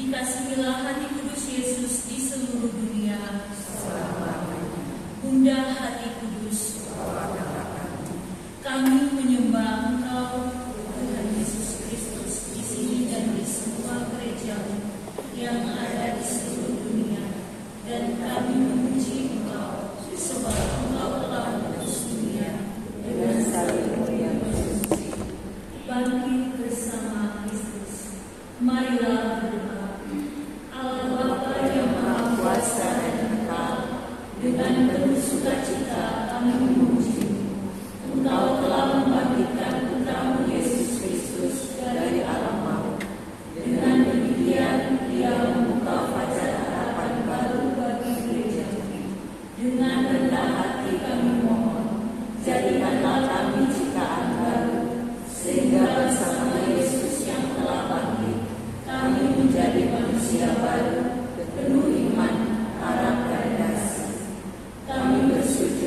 Dikasihilah hati kudus Yesus di seluruh dunia. Bunda hati kudus, kami menyembah Engkau, Tuhan Yesus Kristus, di sini dan di semua gereja yang ada di seluruh dunia. Dan kami memuji Engkau, sebab Engkau telah menebus dunia dengan salibmu yang bersuci. Bangkit bersama Kristus, marilah berdoa. Allah Bapa yang Maha Kuasa dan Kekal, dengan penuh sukacita kami memuji-Mu. Engkau telah membangkitkan putra-Mu Yesus Kristus dari alam maut. Dengan demikian, Dia membuka fajar harapan baru bagi gereja. Dengan rendah hati kami mohon, jadikanlah kami ciptaan baru, sehingga bersama Yesus yang telah bangkit, kami menjadi manusia baru, penuh iman, harap dan kasih. Kami bersujud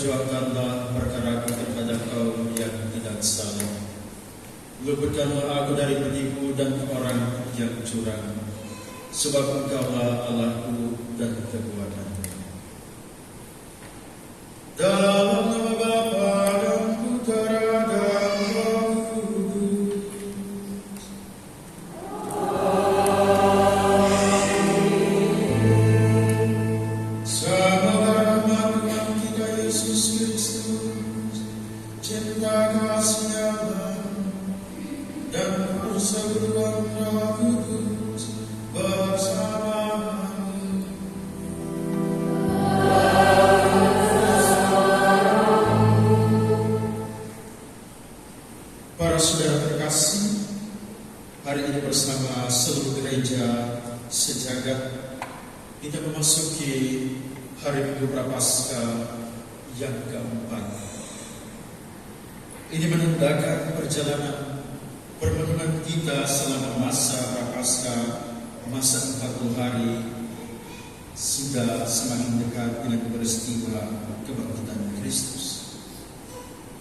perjuangkanlah perkara kepada kaum yang tidak salah. Luputkanlah aku dari penipu dan orang yang curang, sebab Engkaulah Allahku dan kekuatanku. Dalam nama Bapa dan Putera dan Roh Kudus. Semoga rahmat Tuhan kita Yesus Kristus, cinta kasih Allah, dan persekutuan Roh Kudus bersamamu. Para saudara terkasih, hari ini bersama seluruh gereja sejagat kita memasuki hari Minggu Prapaskah yang keempat. Ini menandakan perjalanan permenungan kita selama masa Prapaskah, masa 40 hari, sudah semakin dekat dengan peristiwa kebangkitan Kristus.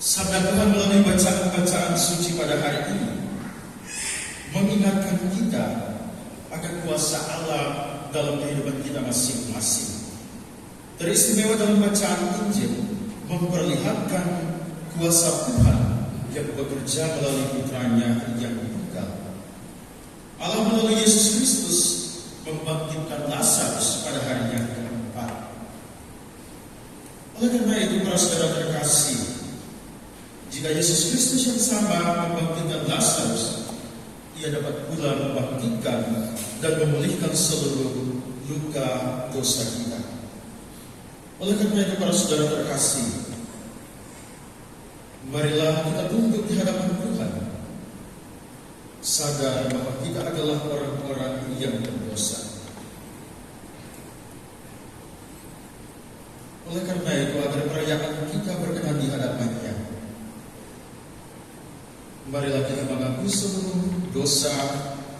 Sabda Tuhan melalui bacaan-bacaan suci pada hari ini mengingatkan kita akan kuasa Allah dalam kehidupan kita masing-masing. Teristimewa dalam bacaan Injil memperlihatkan kuasa Tuhan yang bekerja melalui putranya yang tunggal. Allah melalui Yesus Kristus membangkitkan Lazarus pada hari yang keempat. Oleh karena itu, para saudara terkasih, jika Yesus Kristus yang sama membangkitkan Lazarus, Ia dapat pula membangkitkan dan memulihkan seluruh luka dosa kita. Oleh karena itu, para saudara terkasih, marilah kita tunduk di hadapan Tuhan, sadar bahwa kita adalah orang-orang yang berdosa. Oleh karena itu, agar perayaan kita berkenan di hadapan-Nya, marilah kita mengaku seluruh dosa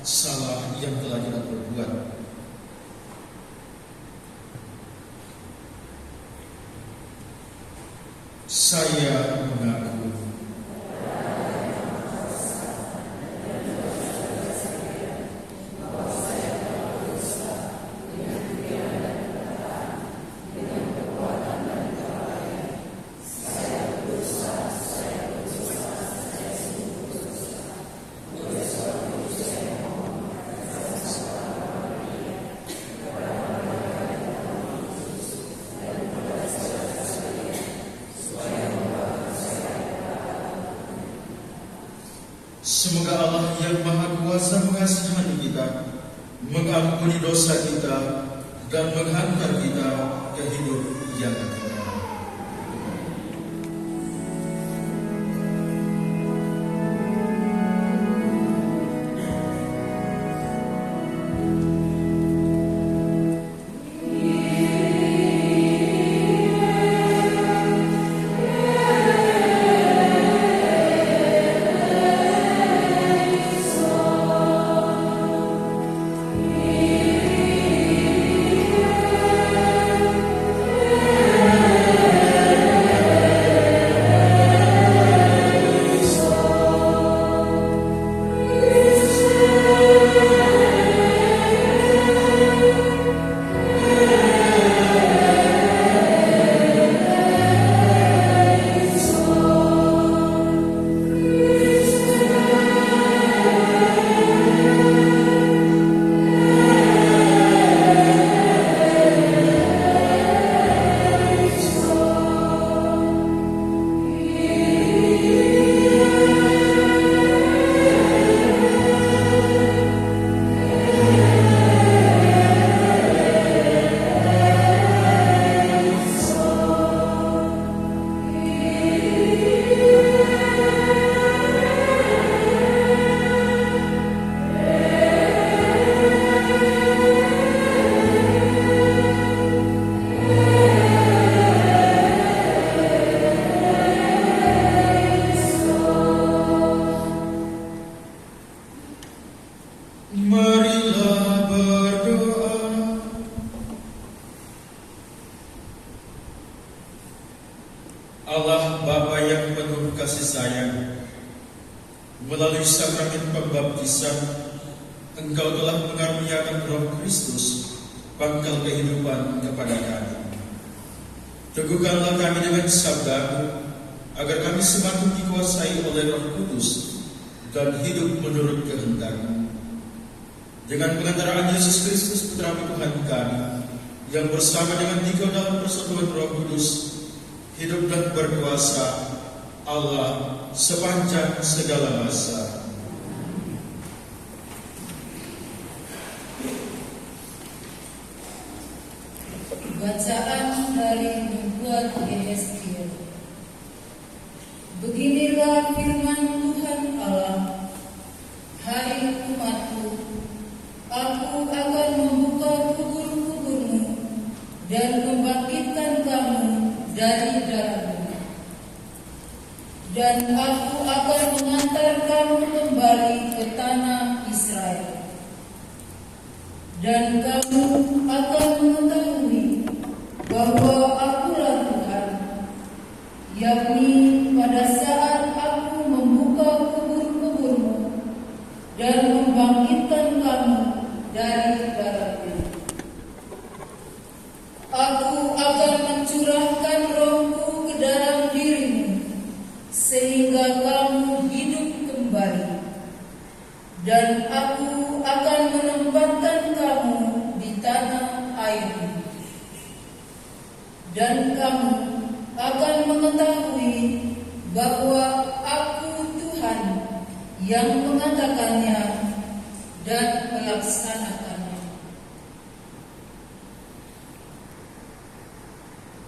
salah yang telah kita perbuat. Saya mengaku semoga Allah yang Maha Kuasa mengasihani kita, mengampuni dosa kita, dan menghantar kita ke hidup yang kekal. Allah Bapa yang penuh kasih sayang, melalui sakramen pembaptisan, Engkau telah mengaruniakan Roh Kristus, pangkal kehidupan kepada kami. Teguhkanlah kami dengan sabda-Mu, agar kami semakin dikuasai oleh Roh Kudus dan hidup menurut kehendak-Mu. Dengan pengantaraan Yesus Kristus Putra Tuhan kami, yang bersama dengan Dikau dalam persatuan Roh Kudus, hidup dan berkuasa Allah sepanjang segala masa. Bacaan dari Nubuat Yehezkiel. Beginilah firman Tuhan Allah, hai umatku, aku akan membuka kubur-kuburmu dan membangkitkan kamu dari dalamnya. Dan aku akan mengantar kamu kembali ke tanah Israel. Dan kamu akan mengetahui bahwa akulah Tuhan, yakni pada saat aku membuka kubur-kuburmu dan membangkitkan kamu dari dalamnya. Aku akan mencurahkan Roh-Ku ke dalam dirimu, sehingga kamu hidup kembali. Dan aku akan menempatkan kamu di tanah airmu. Dan kamu akan mengetahui bahwa aku Tuhan yang mengatakannya dan melaksanakannya.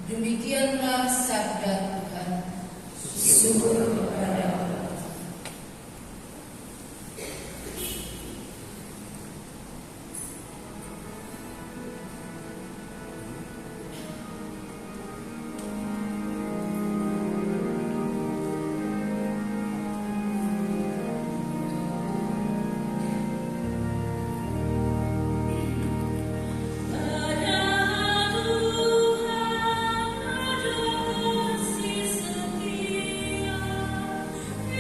Demikianlah sabda Tuhan. Syukur kepada Allah. Setia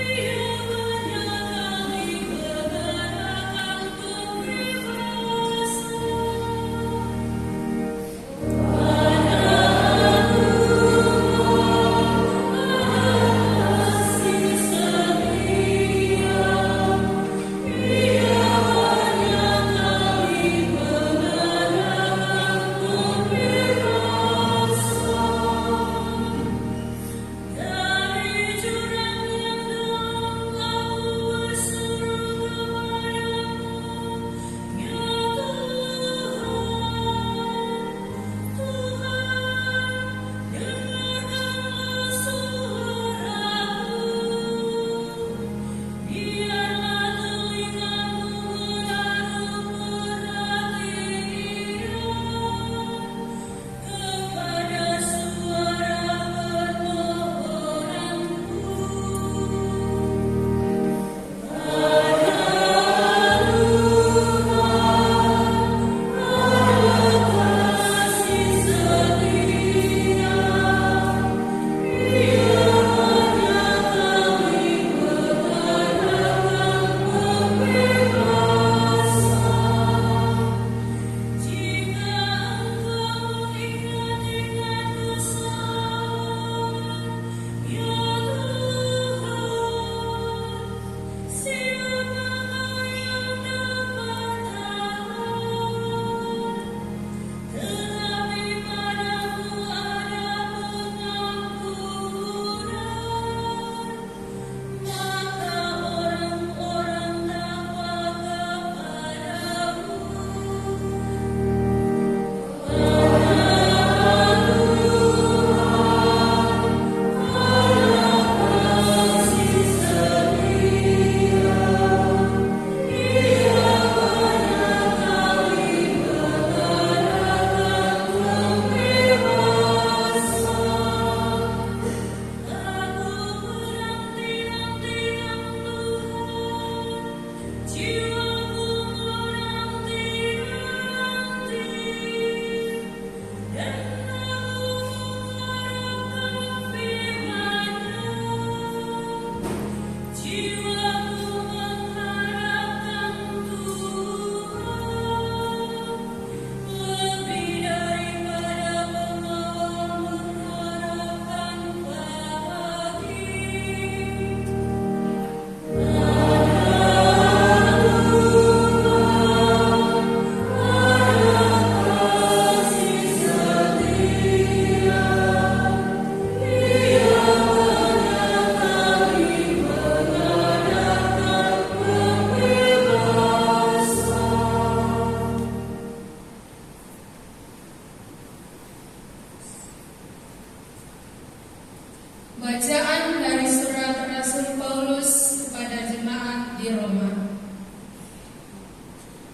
Bacaan dari surat Rasul Paulus kepada jemaat di Roma.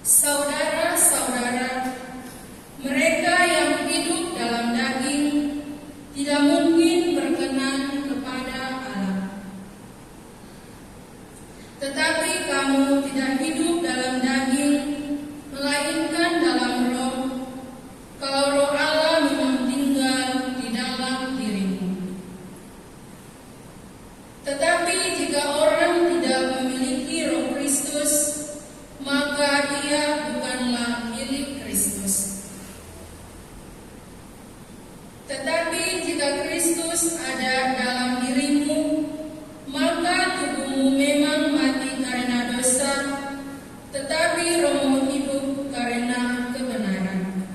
Saudara-saudara, mereka yang hidup dalam daging tidak mungkin berkenan kepada Allah. Tetapi kamu tidak hidup dalam daging, melainkan dalam roh, kalau roh Allah memang tinggal di dalam dirimu. Tetapi jika orang tidak memiliki roh Kristus, maka ia bukanlah milik Kristus. Tetapi jika Kristus ada dalam dirimu, maka tubuhmu memang mati karena dosa, tetapi rohmu hidup karena kebenaran.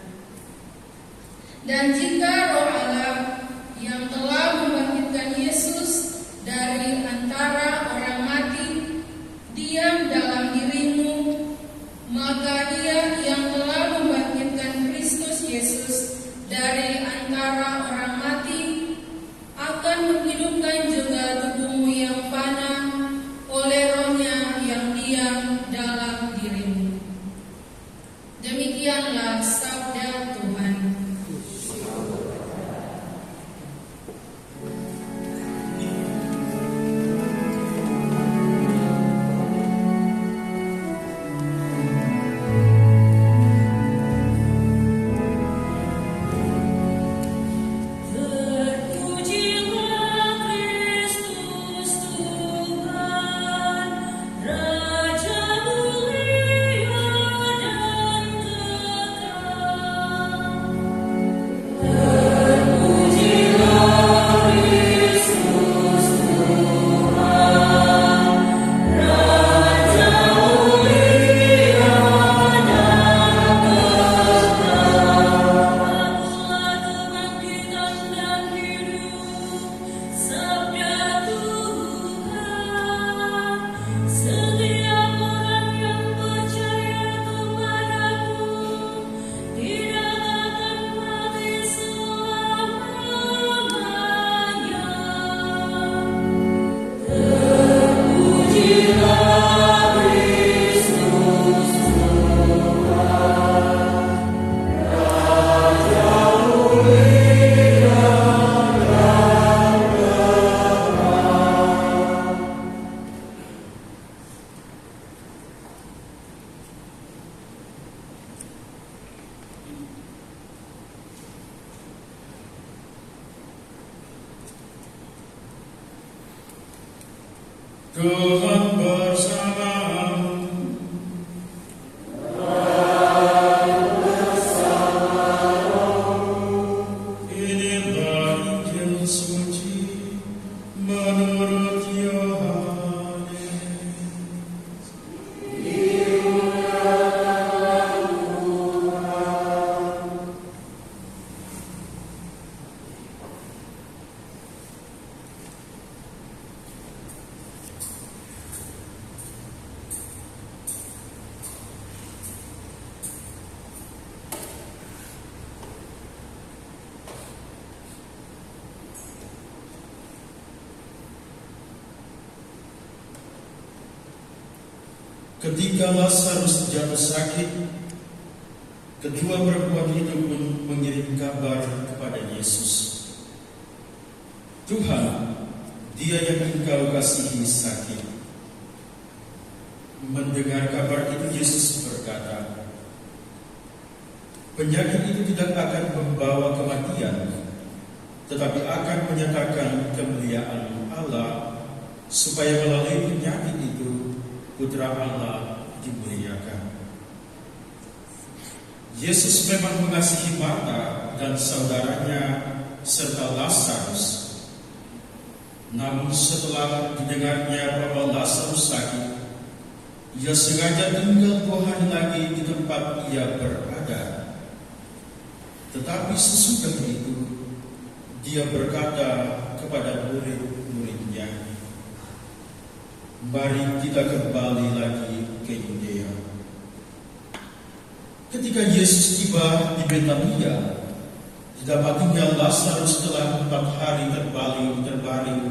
Dan jika roh Allah yang telah membangkitkan Yesus dari antara orang mati diam dalam dirimu, maka Dia yang telah membangkitkan Kristus Yesus dari antara orang mati akan menghidupkan juga tubuhmu yang fana oleh Roh-Nya yang diam dalam dirimu. Demikianlah sabda Tuhan. Terpujilah Kristus Tuhan, Raja mulia dan kekal. Terpujilah Kristus Tuhan, Raja mulia dan kekal. Lagu kebangkitan dan hidup, sabda Tuhan. Setiap orang yang percaya kepadaku tidak akan mati selamanya. Terpujilah Kristus Tuhan bersamamu. Inilah Injil suci menurut Yohanes. Ketika Lazarus jatuh sakit, kedua perempuan itu pun mengirim kabar kepada Yesus. Tuhan, dia yang Engkau kasihi sakit. Mendengar kabar itu, Yesus berkata, penyakit itu tidak akan membawa kematian, tetapi akan menyatakan kemuliaan Allah, supaya melalui penyakit itu Putra Allah dimuliakan. Yesus memang mengasihi Marta dan saudaranya serta Lazarus. Namun setelah didengarnya bahwa Lazarus sakit, ia sengaja tinggal 2 hari lagi di tempat ia berada. Tetapi sesudah itu, dia berkata kepada murid-muridnya, mari kita kembali lagi ke Yudea. Ketika Yesus tiba di Betania, didapatinya Lazarus telah 4 hari terbaring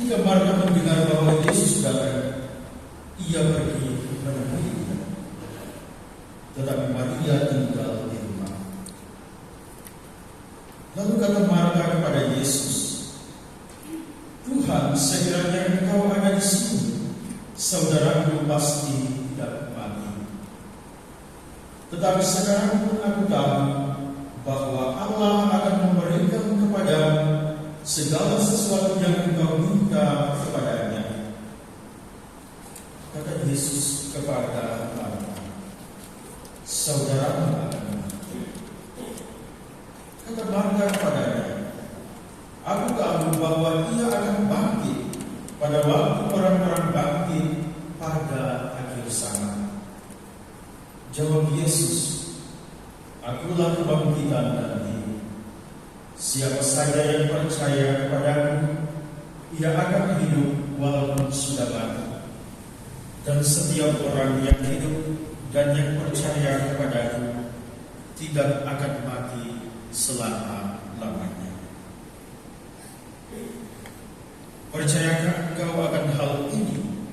Ketika Marta mendengar bahwa Yesus datang, ia pergi menemuinya. Tetapi Maria tinggal di rumah. Lalu kata Marta kepada Yesus, "Tuhan, sekiranya Engkau ada di sini, saudaraku pasti tidak mati. Tetapi sekarang pun aku tahu bahwa Allah akan memberikan kepadamu segala sesuatu yang Engkau minta kepadanya." Kata Yesus kepada Marta, "Saudaramu akan mati." Kata Marta kepadanya, "Aku tahu bahwa ia akan bangkit pada waktu orang-orang bangkit pada akhir zaman." Jawab Yesus, "Akulah kebangkitan dan hidup. Siapa saja yang percaya kepadaku, ia akan hidup walaupun sudah mati. Dan setiap orang yang hidup dan yang percaya kepadaku tidak akan mati selama-lamanya." Percayakah engkau akan hal ini?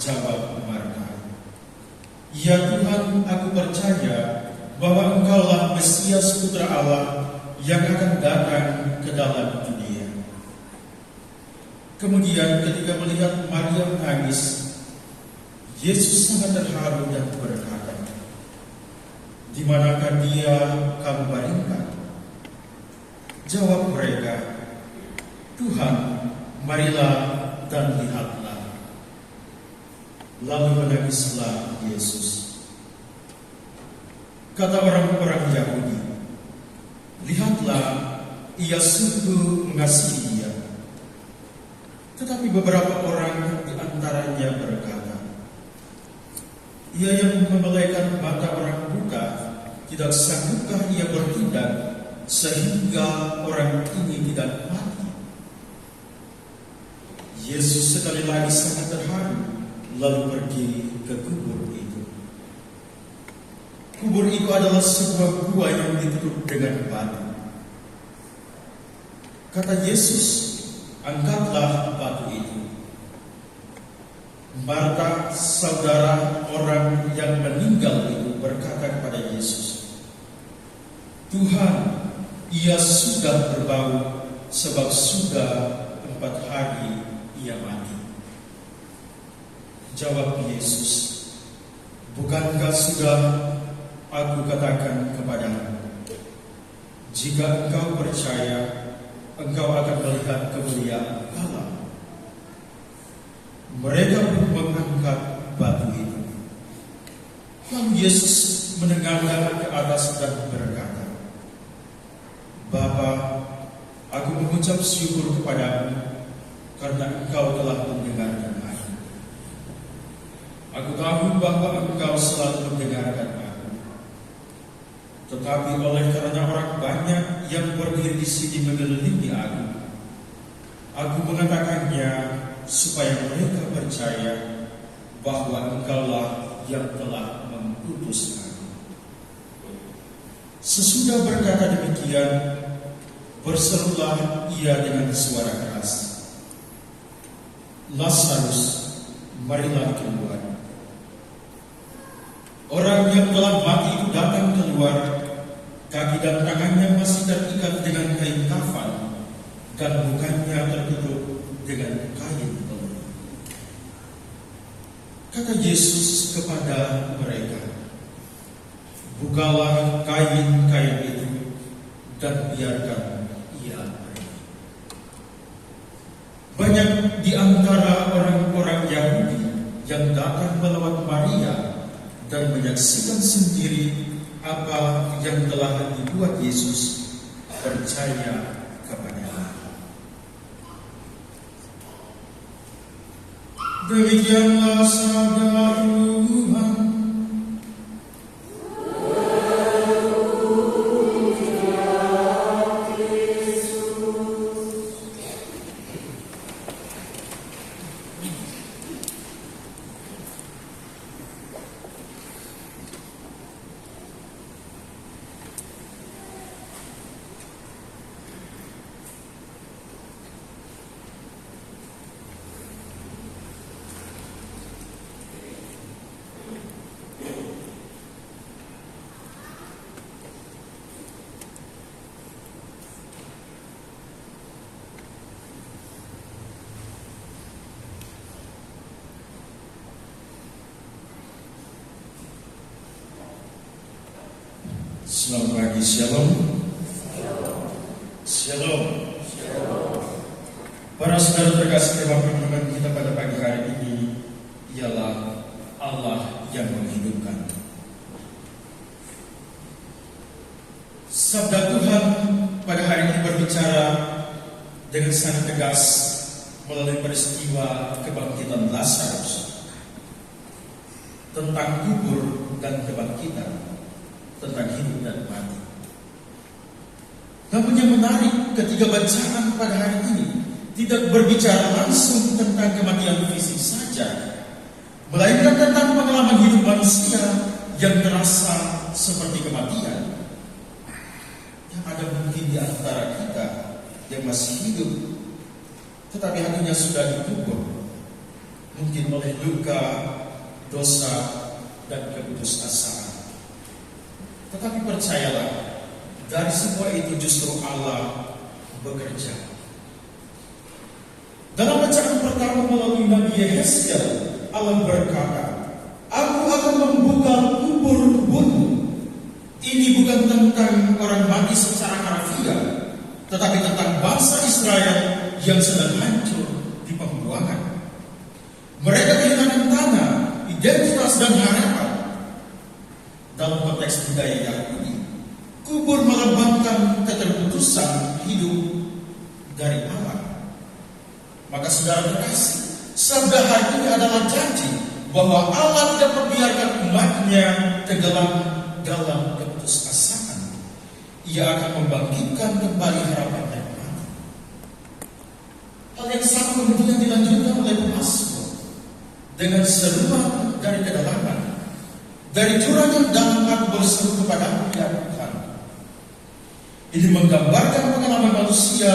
Jawab Marta, "Ya Tuhan, aku percaya bahwa Engkaulah Mesias Putra Allah yang akan datang ke dalam dunia." Kemudian ketika melihat Maria menangis, Yesus sangat terharu dan berkata, "Di manakah dia kamu baringkan?" Jawab mereka, "Tuhan, marilah dan lihatlah." Lalu menangislah Yesus. Kata orang-orang Yahudi, "Lihatlah, ia sungguh mengasihi dia." Tetapi beberapa orang di antaranya berkata, "Ia yang membelaikan mata orang buta, tidak sanggupkah ia bertindak sehingga orang ini tidak mati?" Yesus sekali lagi sangat terharu, lalu pergi ke kubur itu. Kubur itu adalah sebuah gua yang ditutup dengan batu. Kata Yesus, "Angkatlah batu itu." Marta, saudara orang yang meninggal itu, berkata kepada Yesus, "Tuhan, ia sudah berbau, sebab sudah 4 hari ia mati." Jawab Yesus, "Bukankah sudah aku katakan kepadamu, jika engkau percaya, engkau akan melihat kemuliaan Allah?" Mereka pun mengangkat batu itu. Lalu Yesus menengadahkan ke atas dan berkata, "Bapa, aku mengucap syukur kepadamu karena engkau telah mendengarkan aku. Aku tahu bahwa engkau selalu mendengarkan aku. Tetapi oleh karena orang banyak yang berdiri di sini mengelilingi aku mengatakannya supaya mereka percaya bahwa engkaulah yang telah mengutus aku." Sesudah berkata demikian, berserulah ia dengan suara keras, "Lazarus, marilah keluar." Orang yang telah mati itu datang keluar, kaki dan tangannya masih terikat dengan kain kafan, dan mukanya tertutup dengan kain pelung. Kata Yesus kepada mereka, "Bukalah kain-kain itu dan biarkan ia pergi." Banyak di antara orang-orang Yahudi yang datang melawat Maria dan menyaksikan sendiri apa yang telah dibuat Yesus, percaya kepadanya. Demikianlah sabda Tuhan. Selamat pagi, Shalom. Shalom. Para saudara terkasih, tema renungan kita pada pagi hari ini ialah Allah yang menghidupkan. Sabda Tuhan pada hari ini berbicara dengan sangat tegas melalui peristiwa kebangkitan Lazarus, tentang kubur dan kebangkitan, tentang hidup dan mati. Namun yang menarik ketika bacaan pada hari ini tidak berbicara langsung tentang kematian fisik saja, melainkan tentang pengalaman hidup manusia yang terasa seperti kematian. Yang ada mungkin di antara kita yang masih hidup, tetapi hatinya sudah dikubur, mungkin oleh luka, dosa, dan keputusasaan. Tetapi percayalah, dari semua itu justru Allah bekerja. Dalam bacaan pertama melalui Nabi Yehezkiel, Allah berkata, "Aku akan membuka kubur-kuburmu." Ini bukan tentang orang mati secara harfiah, tetapi tentang bangsa Israel yang sedang hancur di pembuangan. Mereka kehilangan tanah, identitas, dan harapan. Dalam konteks budaya Yahudi, kubur melambangkan keterputusan hidup dari Allah. Maka saudara terkasih, sabda hari ini adalah janji bahwa Allah tidak membiarkan umatnya tenggelam dalam keputusasaan. Ia akan membangkitkan kembali harapan yang mati. Hal yang sama kemudian dilanjutkan oleh pemazmur dengan seruan dari kedalaman. Dari jurang yang dalam aku berseru kepada ya Tuhan. Ini menggambarkan pengalaman manusia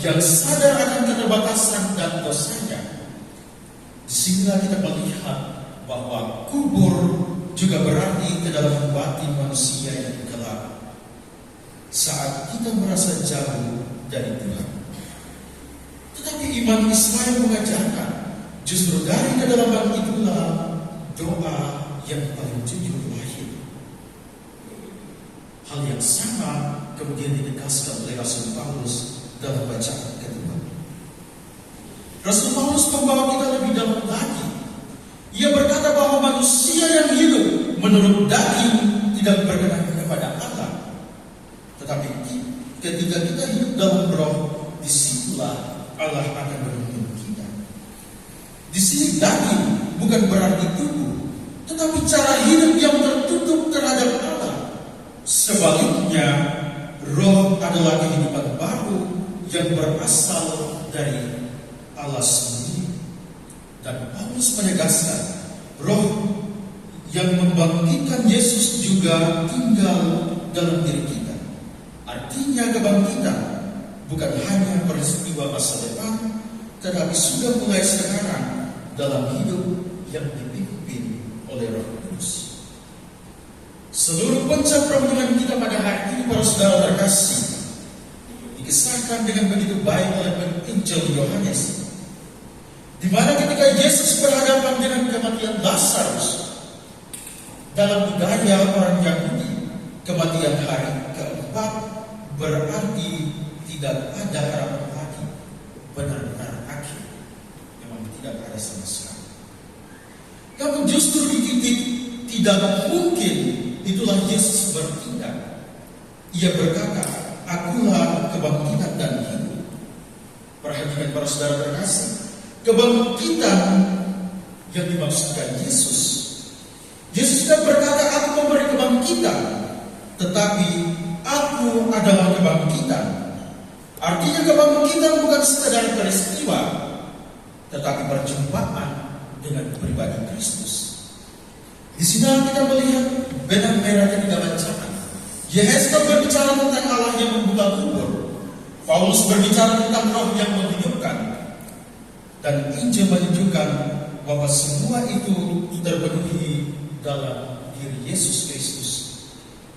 yang sadar akan keterbatasan dan dosanya. Disinilah kita melihat bahwa kubur juga berarti ke dalam batin manusia yang gelap. Saat kita merasa jauh dari Tuhan. Tetapi iman Israel mengajarkan justru dari kedalaman itulah doa yang paling jujur lahir. Hal yang sama kemudian ditegaskan oleh Rasul Paulus dalam bacaan kedua. Rasul Paulus membawa kita lebih dalam lagi. Ia berkata bahwa manusia yang hidup menurut daging tidak berkenan kepada Allah. Tetapi ketika kita hidup dalam roh, disitulah Allah akan menuntun kita. Di sini daging bukan berarti tubuh, tetapi cara hidup yang tertutup terhadap Allah. Sebaliknya, roh adalah kehidupan baru yang berasal dari Allah sendiri. Dan Paulus menegaskan, roh yang membangkitkan Yesus juga tinggal dalam diri kita. Artinya kebangkitan bukan hanya peristiwa masa depan, tetapi sudah mulai sekarang dalam hidup yang dipimpin oleh Roh Kudus. Seluruh konsep permenungan kita pada hari ini, para saudara terkasih, dikisahkan dengan begitu baik oleh Injil Yohanes, di mana ketika Yesus berhadapan dengan kematian Lazarus, dalam budaya orang Yahudi, kematian hari keempat berarti tidak ada harapan lagi, benar-benar akhir, memang tidak ada sama sekali. Namun justru di titik tidak mungkin itulah Yesus bertindak. Ia berkata, "Akulah kebangkitan dan hidup." Perhatikan para saudara terkasih, kebangkitan yang dimaksudkan Yesus. Yesus tidak berkata, "Aku memberi kebangkitan," tetapi "Aku adalah kebangkitan." Artinya kebangkitan bukan sekadar peristiwa, tetapi perjumpaan dengan pribadi Kristus. Di sini kita melihat benang merah yang kita bacakan. Yehezkiel berbicara tentang Allah yang membuka kubur. Paulus berbicara tentang roh yang menghidupkan. Dan Injil menunjukkan bahwa semua itu terpenuhi dalam diri Yesus Kristus.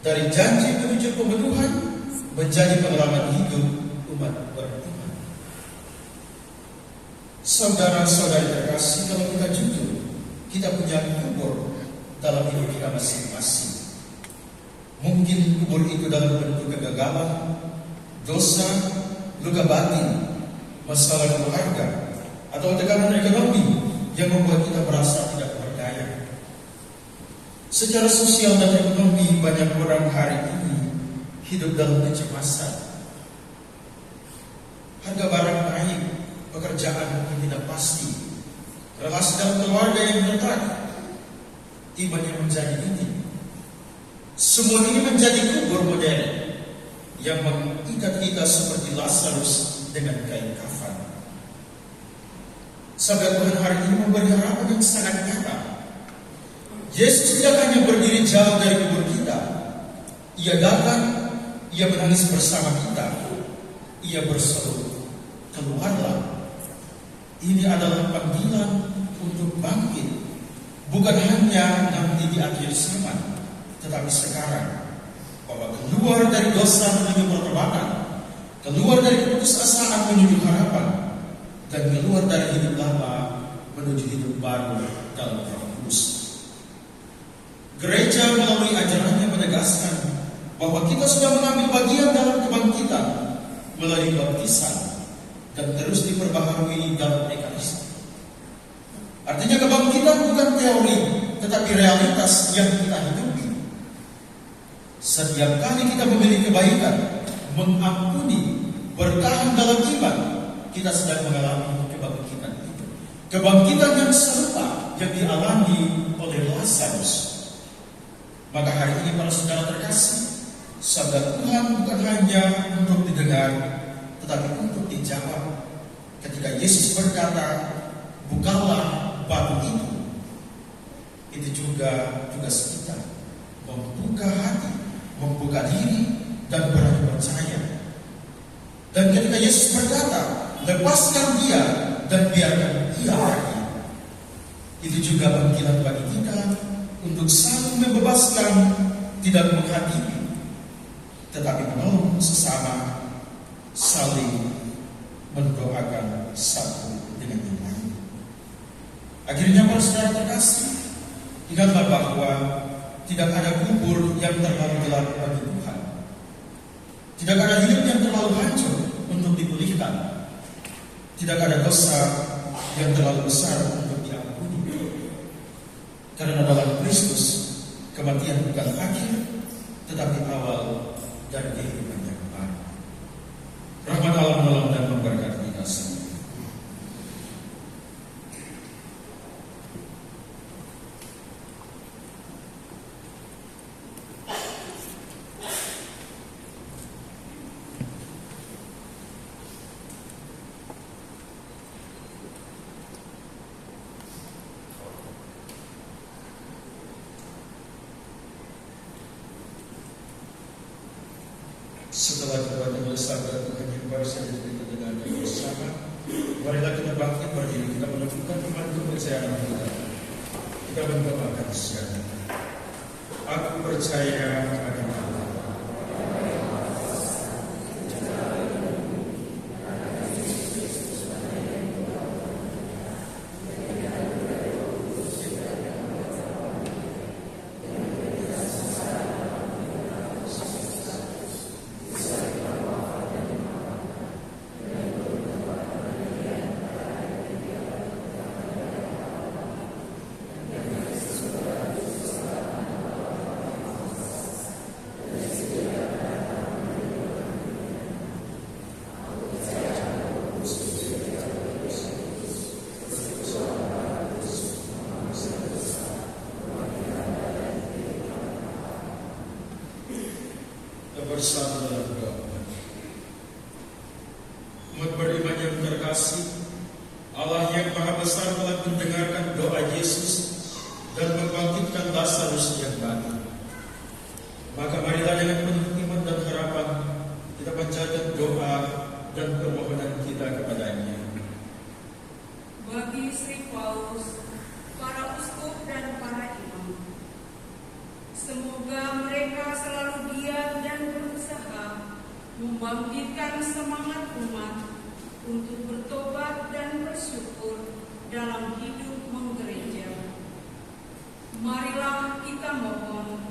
Dari janji menuju pemenuhan menjadi pengalaman hidup umat beriman. Saudara-saudari terkasih, kalau kita jujur, kita punya kubur dalam hidup kita masing-masing. Mungkin kubur itu dalam bentuk kegagalan, dosa, luka batin, masalah keluarga, atau tekanan ekonomi yang membuat kita merasa tidak berdaya. Secara sosial dan ekonomi, banyak orang hari ini hidup dalam kecemasan. Harga barang naik, pekerjaan yang tidak pasti, relasi dalam keluarga yang retak, iman yang menjadi ini. Semua ini menjadi kubur modern yang mengikat kita seperti Lazarus dengan kain kafan. Sabda Tuhan hari ini memberi harapan yang sangat nyata. Yesus tidak hanya berdiri jauh dari kubur kita. Ia datang, ia menangis bersama kita. Ia berseru, keluarlah. Ini adalah panggilan untuk bangkit. Bukan hanya nanti di akhir zaman, tetapi sekarang. Bahwa keluar dari dosa menuju pertobatan, keluar dari keputusasaan menuju harapan, dan keluar dari hidup lama menuju hidup baru dalam Roh Kudus. Gereja melalui ajarannya menegaskan bahwa kita sudah mengambil bagian dalam kebangkitan melalui baptisan dan terus diperbaharui dalam Ekaristi. Artinya kebangkitan bukan teori, tetapi realitas yang kita hidupi. Setiap kali kita memiliki kebaikan, mengampuni, bertahan dalam iman, kita sedang mengalami kebangkitan itu. Kebangkitan yang serupa yang dialami oleh Lazarus. Maka hari ini para saudara terkasih, sabda Tuhan bukan hanya untuk didengar, tetapi untuk dijawab. Ketika Yesus berkata, bukalah batu itu. Itu juga tugas kita, membuka hati, membuka diri, dan berani percaya. Dan ketika Yesus berkata, lepaskan dia dan biarkan dia pergi, itu juga panggilan bagi kita untuk saling membebaskan, tidak menghakimi, tetapi menolong sesama, saling mendoakan satu dengan yang lain. Akhirnya para saudara terkasih, ingatlah bahwa tidak ada kubur yang terlalu gelap bagi Tuhan. Tidak ada hidup yang terlalu hancur untuk dipulihkan. Tidak ada dosa yang terlalu besar untuk diampuni. Karena dalam Kristus, kematian bukan akhir, tetapi awal dari kehidupan yang baru. Rahmat Allah menolong dan memberkati kita semua. Setelah kita dengar sabda Tuhan yang baru saja kita dengarkan bersama, marilah kita bangkit berdiri, kita menunjukkan iman kepercayaan kita. Kita mendoakan siapa. Aku percaya akan Allah. Bersama dalam doa. Umat beriman yang terkasih, Allah yang Maha Besar telah mendengarkan doa Yesus dan membangkitkan Lazarus yang mati. Maka marilah dengan penuh iman dan harapan kita panjatkan doa dan permohonan kita kepadanya. Bagi Sri Paulus, para uskup dan para imam, semoga mereka selalu giat dan berusaha membangkitkan semangat umat untuk bertobat dan bersyukur dalam hidup menggereja. Marilah kita mohon.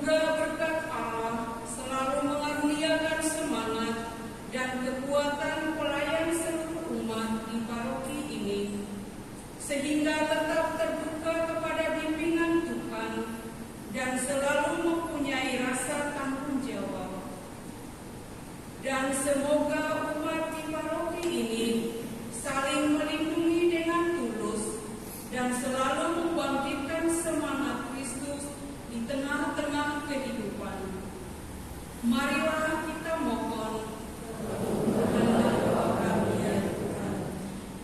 Semoga berkat Allah selalu mengaruniakan semangat dan kekuatan pelayan seluruh umat di paroki ini, sehingga tetap terbuka kepada bimbingan Tuhan dan selalu mempunyai rasa tanggung jawab. Dan semoga umat di paroki ini saling melindungi dengan tulus dan selalu membangkitkan semangat Kristus di tengah-tengah kehidupan. Marilah kita mohon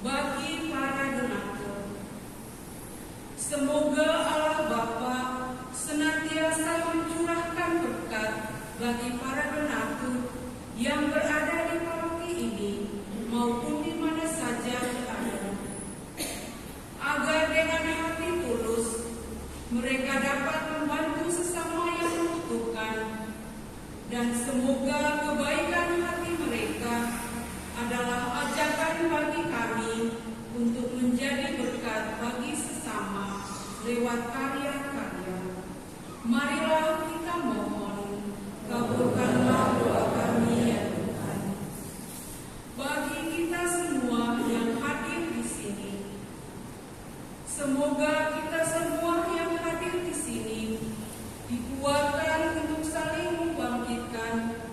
bagi para donatur. Semoga Allah Bapa senantiasa mencurahkan berkat bagi para donatur yang berada di paroki ini maupun di mana saja berada, agar dengan hati tulus mereka dapat membantu sesama yang membutuhkan, dan semoga kebaikan hati mereka adalah ajakan bagi kami untuk menjadi berkat bagi sesama lewat karya-karya. Marilah kita mohon, kabulkanlah doa kami ya Tuhan. Bagi kita semua yang hadir di sini, semoga kita semua yang hadir di sini dikuatkan untuk saling membangkitkan,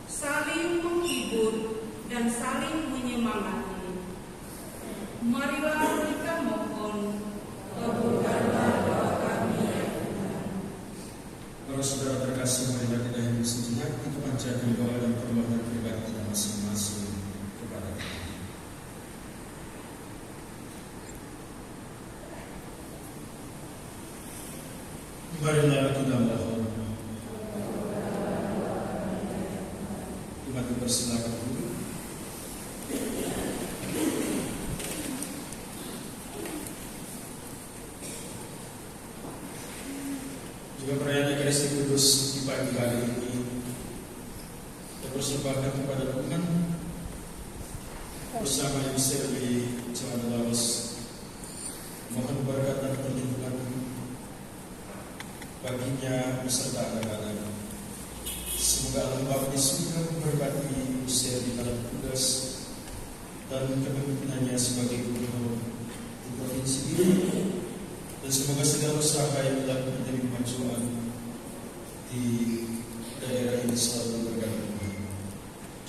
saling menghibur, dan saling menyemangati. Marilah kita mohon, kabulkanlah doa kami ya Tuhan. Para saudara terkasih, marilah kita hidup sejenak untuk panjatkan doa dan permohonan pribadi kita masing-masing kepada Tuhan. Marilah kita mohon. Umat dipersilakan dulu. Juga perayaan Ekaristi Kudus di pagi hari ini dipersembahkan kepada Tuhan bersama yang di Jalan Laos. Mohon berkat dan perlindungan baginya beserta anak-anak. Semoga Allah Bapa di surga memberkati usia di dalam tugas dan kepemimpinannya sebagai gubernur di provinsi ini, dan semoga segala usaha yang dilakukan dari kemajuan di daerah ini selalu berkati Tuhan.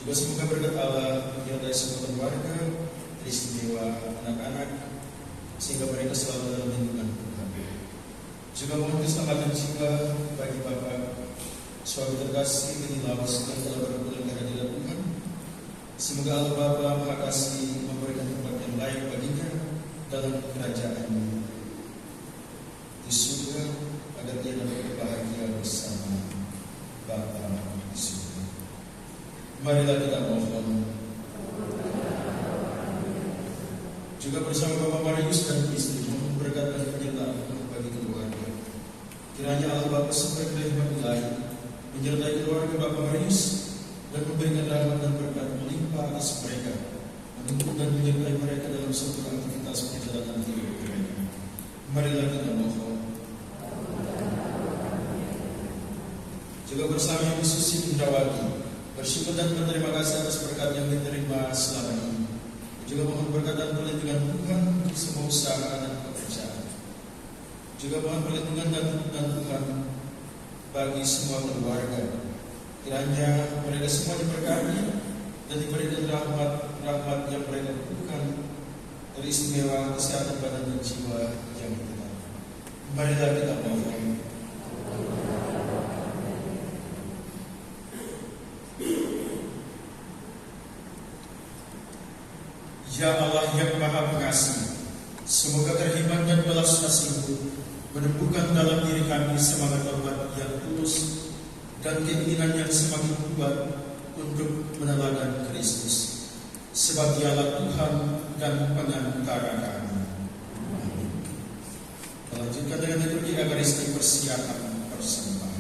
Juga semoga berkat Allah menyertai semua keluarga, teristimewa anak-anak, sehingga mereka selalu dalam lindungan Tuhan. Juga mohon keselamatan jiwa bagi Bapak suami terkasih Beni Lawas yang telah berpulang ke hadirat Tuhan. Semoga Allah Bapa Maha Kasih memberikan tempat yang layak baginya dalam kerajaan di surga, agar dia dapat bahagia bersama Bapa di surga. Marilah kita mohon. Juga bersama Bapak Marius dan istri mohon berkat dan penyertaan bagi keluarga. Kiranya Allah Bapa sebagai rahmat ilahi menyertai keluarga Bapak Marius dan memberikan rahmat dan berkat melimpah atas mereka, mendukung dan menyertai mereka dalam seluruh aktivitas perjalanan hidup mereka. Marilah kita mohon. Juga bersama Ibu Susi Indrawati bersyukur dan berterima kasih atas berkat yang diterima selama ini. Juga mohon berkat dan perlindungan Tuhan untuk semua usaha dan pekerjaan. Juga mohon perlindungan dan Tuhan bagi semua keluarga. Kiranya mereka semua diberkati dan diberikan rahmat yang mereka butuhkan, teristimewa kesehatan badan dan jiwa yang tetap. Marilah kita mohon. Ya Allah yang Maha Pengasih, semoga keriman dan belas kasih-Mu menumbuhkan dalam diri kami semangat taubat yang tulus dan keinginan yang semakin kuat untuk meneladan Kristus sebagai alat Tuhan dan pengantara kami. Amin. Melanjutkan dengan liturgi Ekaristi persiapan persembahan.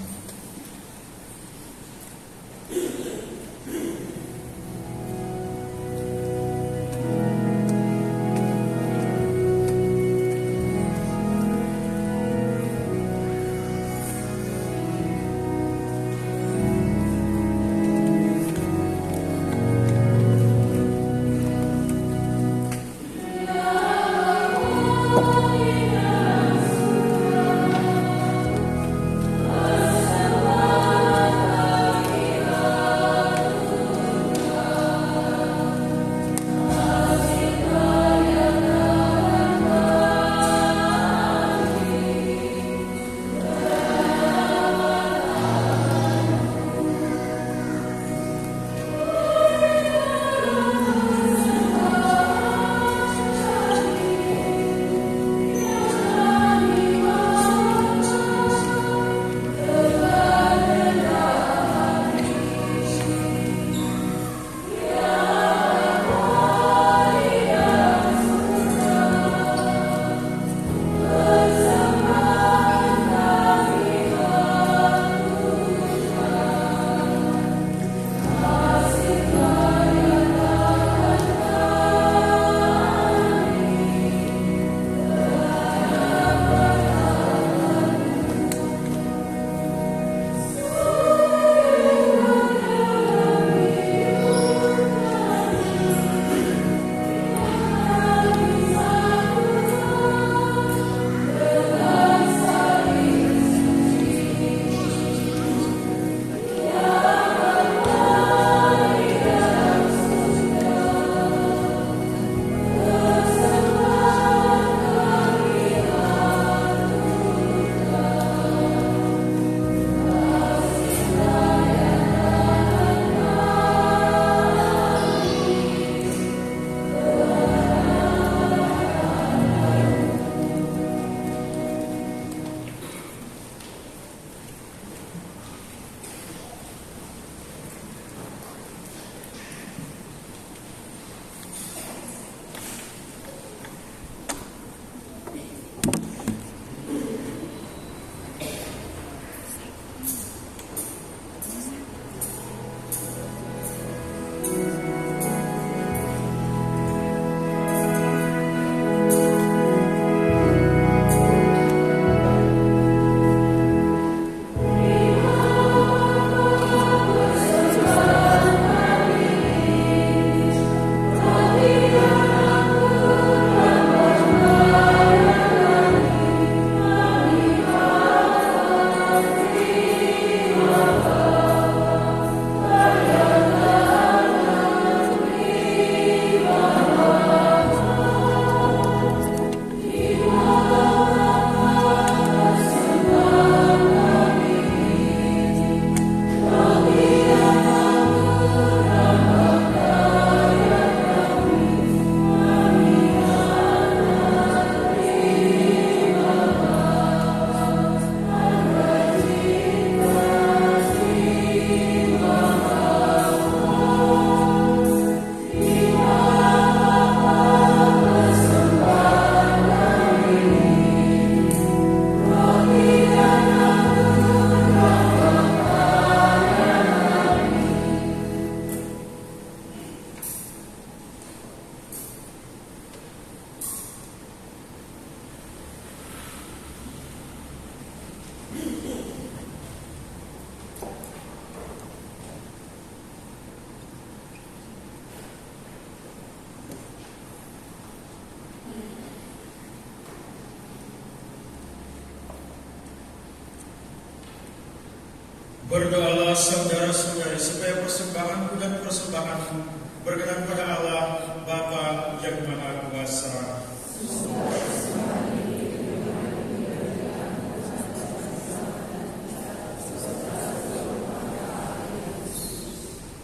Berdoalah saudara-saudari supaya persembahanku dan persembahanmu berkenan pada Allah Bapa yang Maha Kuasa.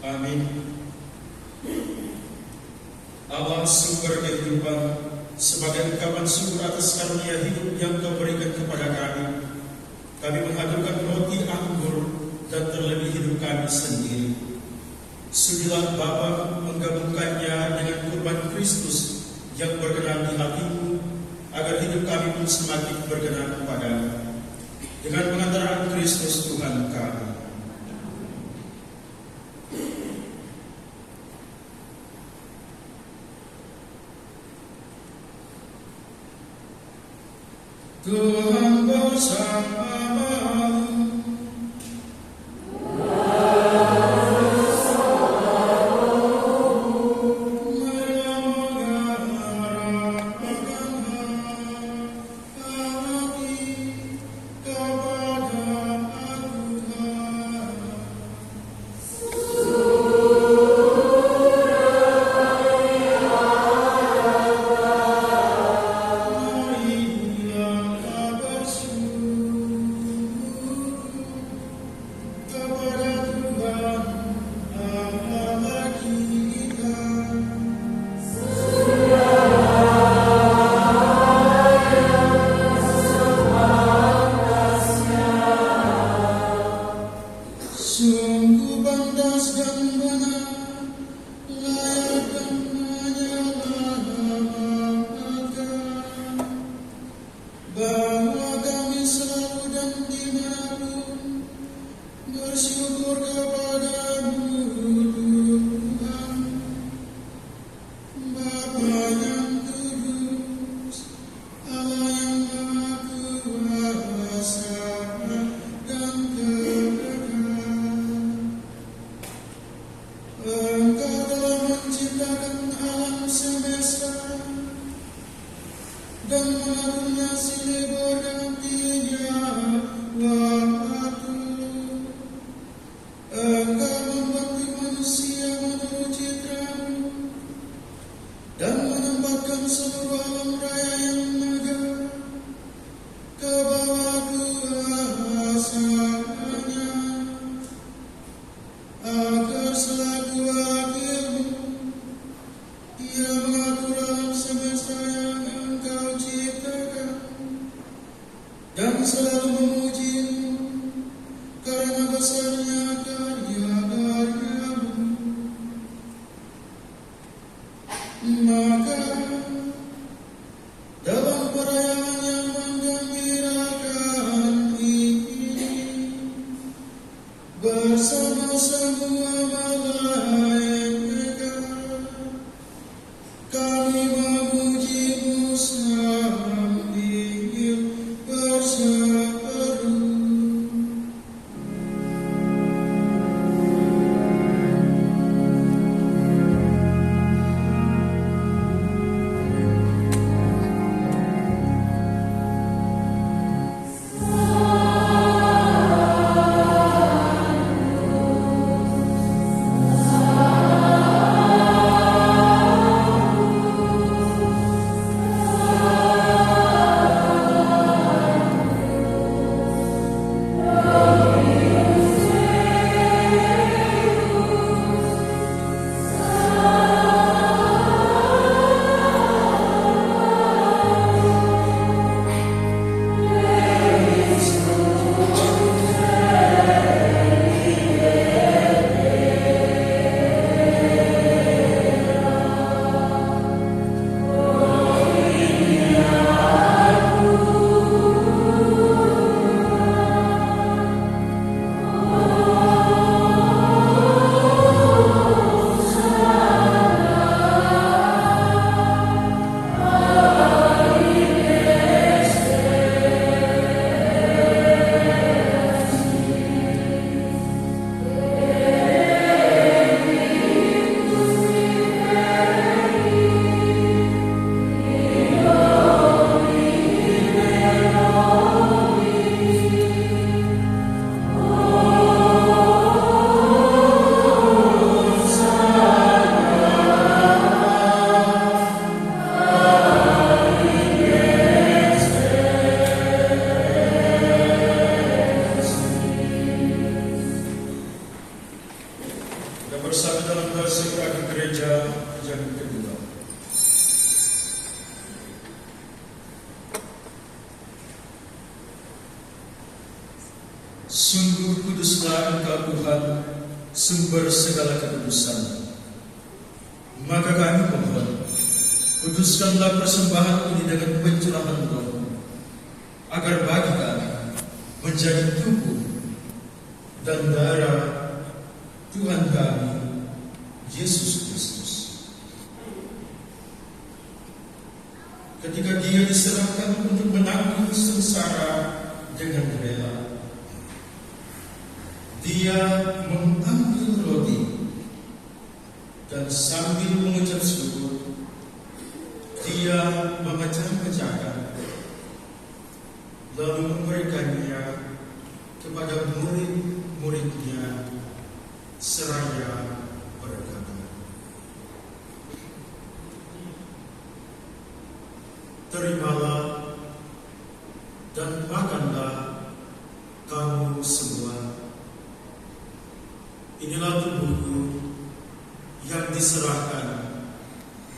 Amin. Allah sumber kehidupan, sebagai ungkapan syukur atas karunia hidup yang Kau berikan kepada kami menghadirkan roti anggur dan terlebih hidup kami sendiri. Sudilah Bapa menggabungkannya dengan kurban Kristus yang berkenan di hati-Mu, agar hidup kami pun semakin berkenan padamu. Dengan pengantaran Kristus Tuhan kami. Tuhan bersamamu. Sungguh kuduslah Engkau Tuhan, sumber segala kekudusan. Maka kami mohon, kuduskanlah persembahan ini dengan pencurahan Roh, agar bagi kami menjadi tubuh dan darah Tuhan kami, Yesus Kristus. Ketika Dia diserahkan untuk menanggung sengsara dengan rela, Dia mengambil roti dan sambil mengucap syukur, Dia memecah-mecahkan, lalu memberikannya kepada murid-muridnya seraya berkata, "Terimalah dan makanlah kamu semua. Inilah tubuhku yang diserahkan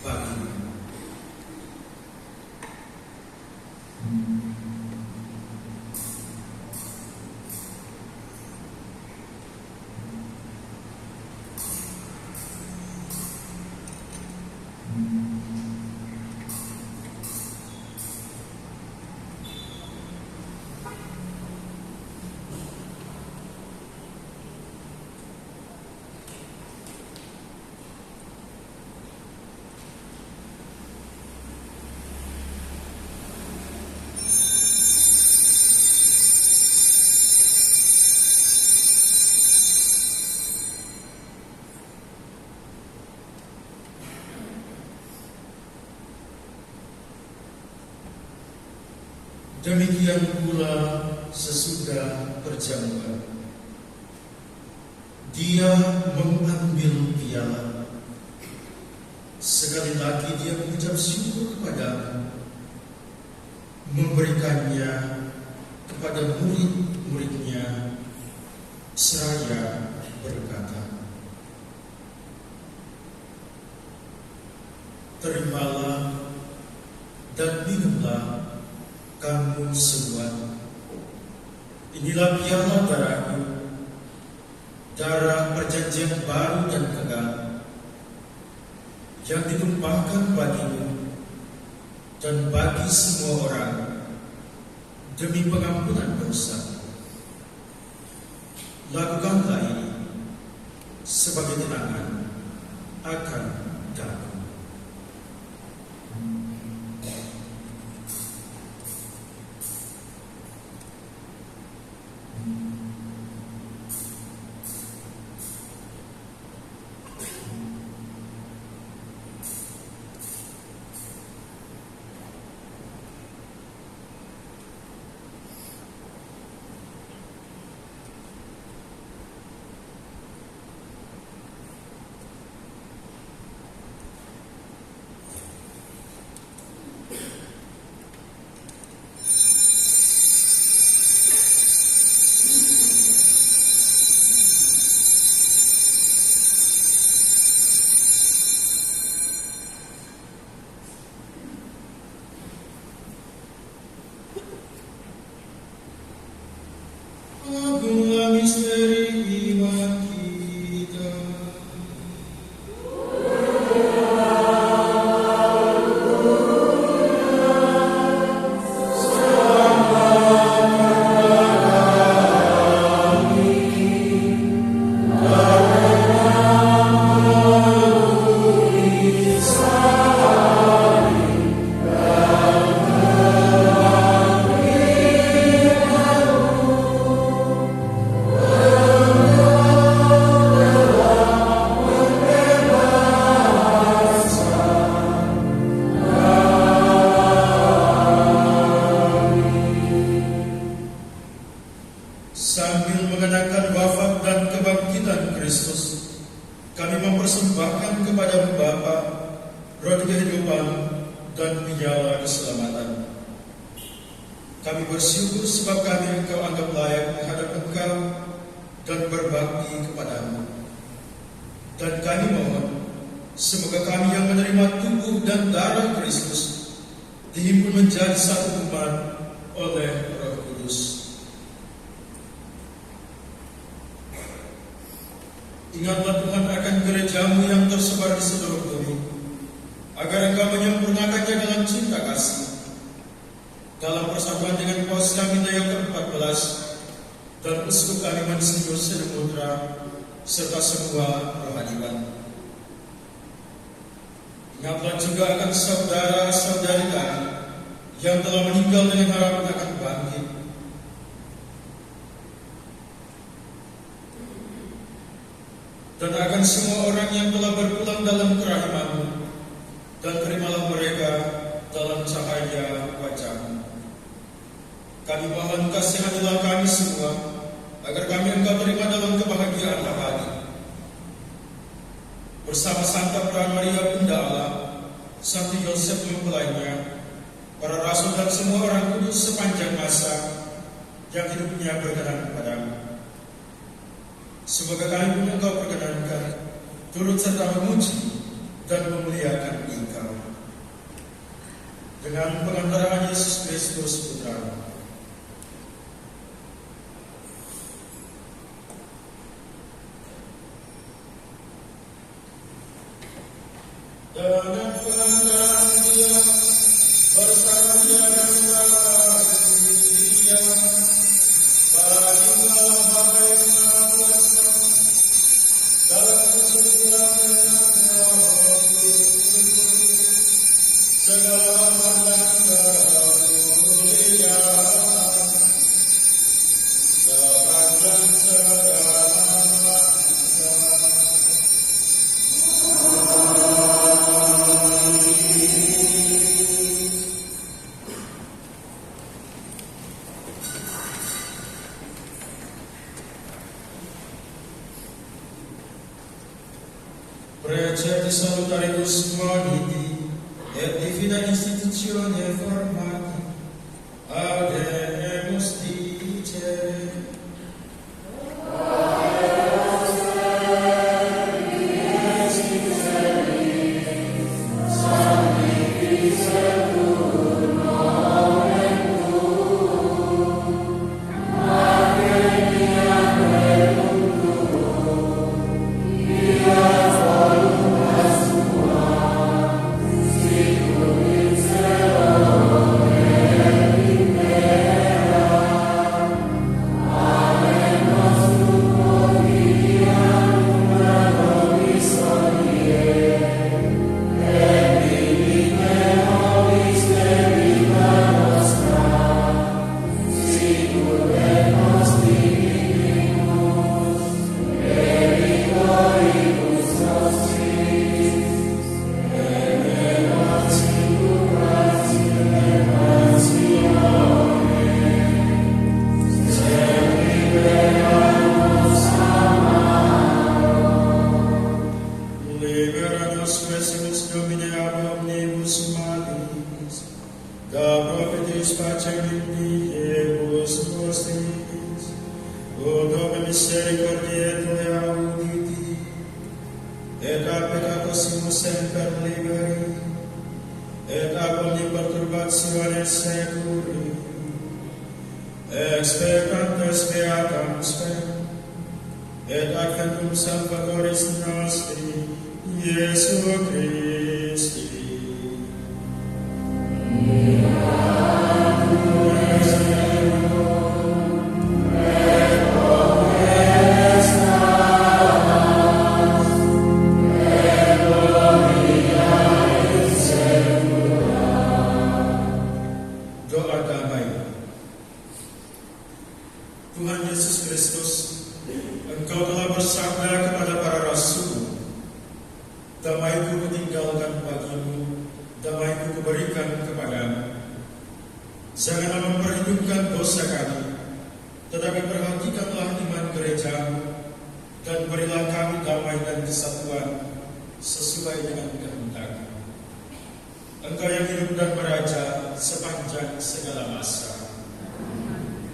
bagimu." Demikian pula sesudah perjamuan, Dia mengambil piala. Sekali lagi Dia mengucap syukur kepadamu, memberikannya kepada murid-muridnya seraya berkata, "Terimalah dan minumlah kamu semua. Inilah piala darahku, darah perjanjian baru dan kekal, yang ditumpahkan bagimu dan bagi semua orang demi pengampunan dosa. Lakukanlah ini sebagai kenangan akan aku." Agunglah misteri iman kita. Sambil mengenangkan wafat dan kebangkitan Kristus, kami mempersembahkan kepada Bapa roti kehidupan dan piala keselamatan. Kami bersyukur sebab kami Engkau anggap layak menghadap Engkau dan berbakti kepadamu. Dan kami mohon, semoga kami yang menerima tubuh dan darah Kristus dihimpun menjadi satu umat oleh Roh Kudus. Ingatlah Tuhan akan gerejamu yang tersebar di seluruh bumi, agar Engkau menyempurnakannya dalam cinta kasih, dalam persatuan dengan Paus kami Leo ke-14 dan Uskup kami Monsinyur Sedemutra, serta semua rohaniwan. Ingatlah juga akan saudara-saudari kami yang telah meninggal dengan harapan akan bangkit. Dan akan semua orang yang telah berpulang dalam kerahiman-Mu, dan terimalah mereka dalam cahaya wajah-Mu. Kami mohon kasihanilah kami semua, agar kami Engkau terima dalam kebahagiaan abadi. Bersama Santa Maria Bunda Allah, Santo Yosef mempelainya, para rasul dan semua orang kudus sepanjang masa yang hidupnya berkenan kepadamu. Semoga kami pun Engkau perkenankan turut serta memuji dan memuliakan Engkau dengan pengantaraan Yesus Kristus Putra-Mu. Dengan pengantaraan Dia bersama Dia dan dalam Dia, bagilah Bapa yang Maha Kuasa dalam persekutuan dengan Roh Kudus, segala hormat dan kemuliaan sepanjang segala masa. Preceti salutarius moniti et divina institutione formati, audemus dicere.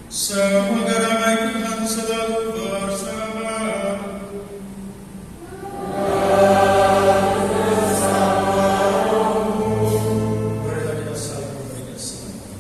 Semoga damai Tuhan selalu bersamamu. Marilah kita saling memberikan selamat.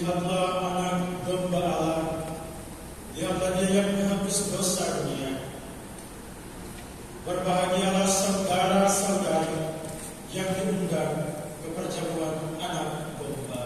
Lihatlah anak domba Allah, lihatlah dia yang menghapus dosa dunia. Berbahagialah saudara-saudari yang diundang ke perjamuan anak domba.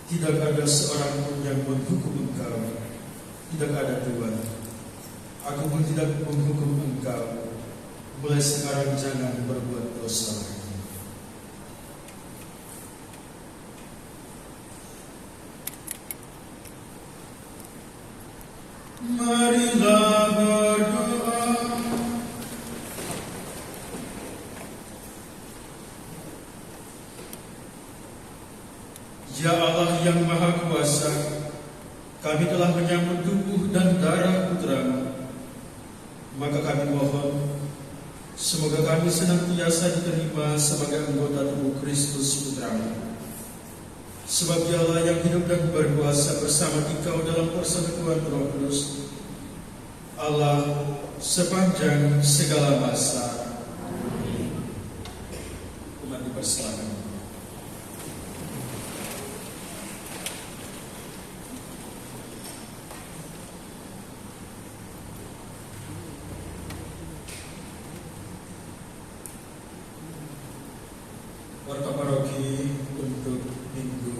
Tidak ada seorang pun yang menghukum engkau. Tidak ada Tuhan. Aku pun tidak menghukum engkau. Mulai sekarang jangan berbuat dosa lagi. Marilah berdoa. Ya Allah yang Maha Kuasa, kami telah menyambut tubuh dan darah Putra-Mu. Maka kami mohon, semoga kami senantiasa diterima sebagai anggota tubuh Kristus Putra-Mu. Sebab Dialah yang hidup dan berkuasa bersama Engkau dalam persekutuan Roh Kudus, Allah sepanjang segala masa. Umat dipersilakan. Warta paroki untuk Minggu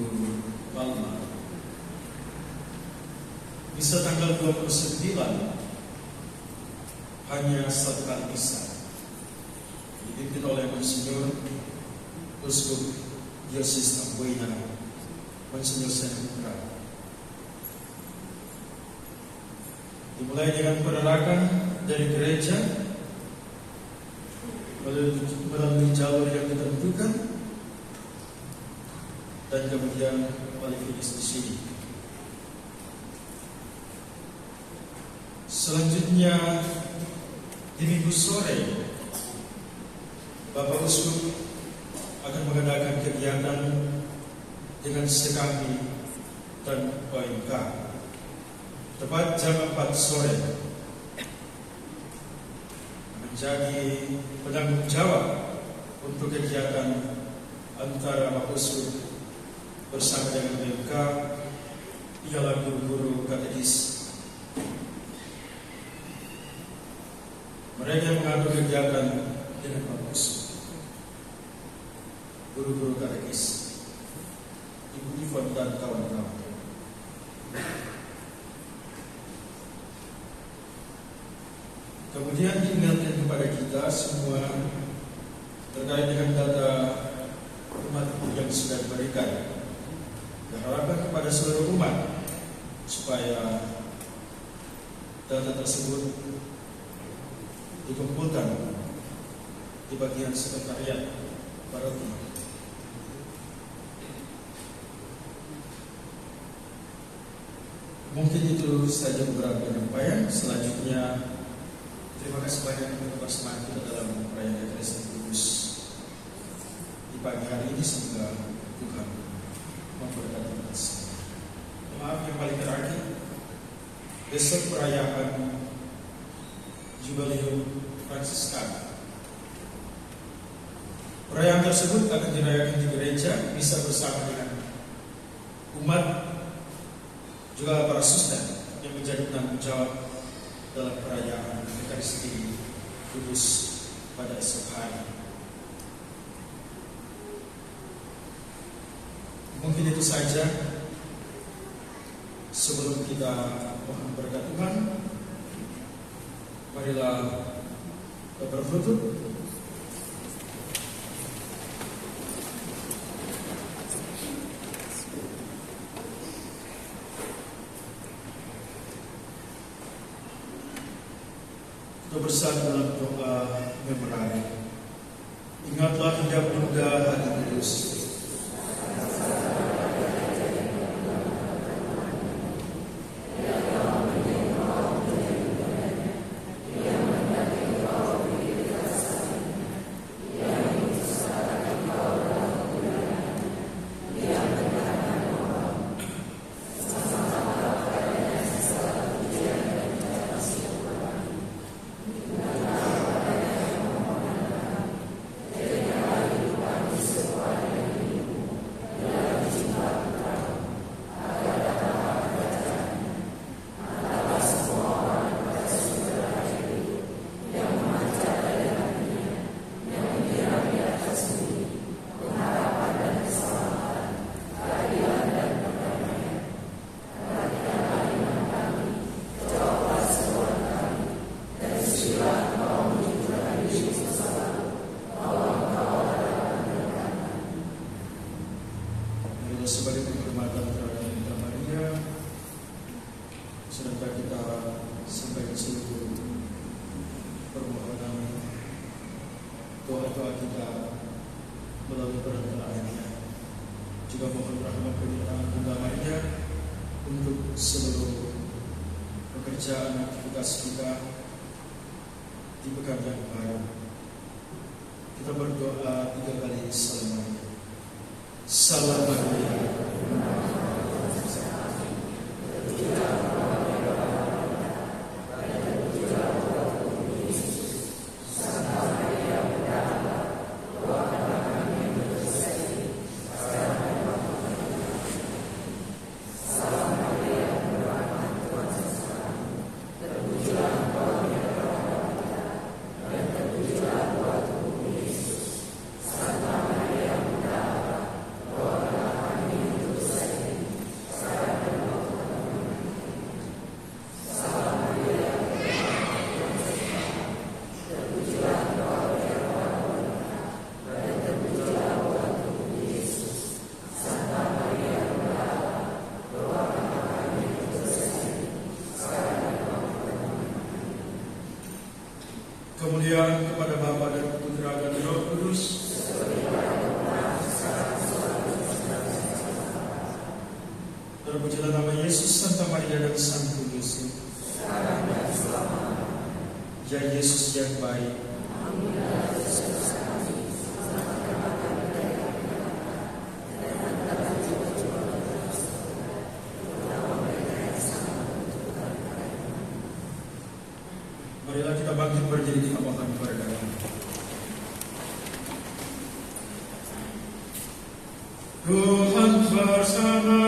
Palma. Misa tanggal 29 hanya satu kali misa, dipimpin oleh Monsinyur Uskup Diocese Amboina, Monsinyur Seneputra. Dimulai dengan penerakan dari gereja melalui jalur yang ditentukan, dan kemudian paling finish di sini. Selanjutnya di Minggu sore, Bapak Uskup akan mengadakan kegiatan dengan sekami dan OMK tepat jam 4 sore, menjadi penanggung jawab untuk kegiatan antara Bapak Uskup bersama dengan OMK ialah guru-guru katekis. Mereka yang mengatur kegiatan dengan Bapak Uskup, guru-guru katekis, Ibu Ivon dan kawan-kawan. Kemudian diingatkan kepada kita semua terkait dengan data umat yang sudah diberikan. Diharapkan kepada seluruh umat supaya data tersebut dikumpulkan di bagian sekretariat paroki. Mungkin itu saja beberapa penyampaian. Selanjutnya, terima kasih banyak untuk kebersamaan kita dalam perayaan Ekaristi Kudus di pagi hari ini. Semoga Tuhan memberkati kita semua. Maaf yang paling terakhir, besok perayaan Jubileum Fransiskan. Perayaan tersebut akan dirayakan di gereja, bisa bersama dengan umat, juga para suster yang menjadi penanggung jawab dalam perayaan Ekaristi Kudus pada esok hari. Mungkin itu saja. Sebelum kita mohon berkat Tuhan, marilah berlutut. Kita bersatu dalam doa memorare. Ingatlah hidup Bunda Hati Kudus. Dan sebagai penghormatan terhadap Bunda Maria, serta kita sampaikan seluruh permohonan doa-doa kita melalui perantaraannya. Juga mohon rahmat keberkahan Bunda Maria untuk seluruh pekerjaan aktivitas kita di pekan yang baru. Kita berdoa 3 kali Salam Maria. Salam Maria. Kemuliaan kepada Bapa dan Putra dan Roh Kudus. Terpujilah nama Yesus, Santa Maria dan Santo Yusuf. Ya Yesus yang baik. Marilah kita bangkit berdiri di hadapan kepada Allah. Tuhan bersama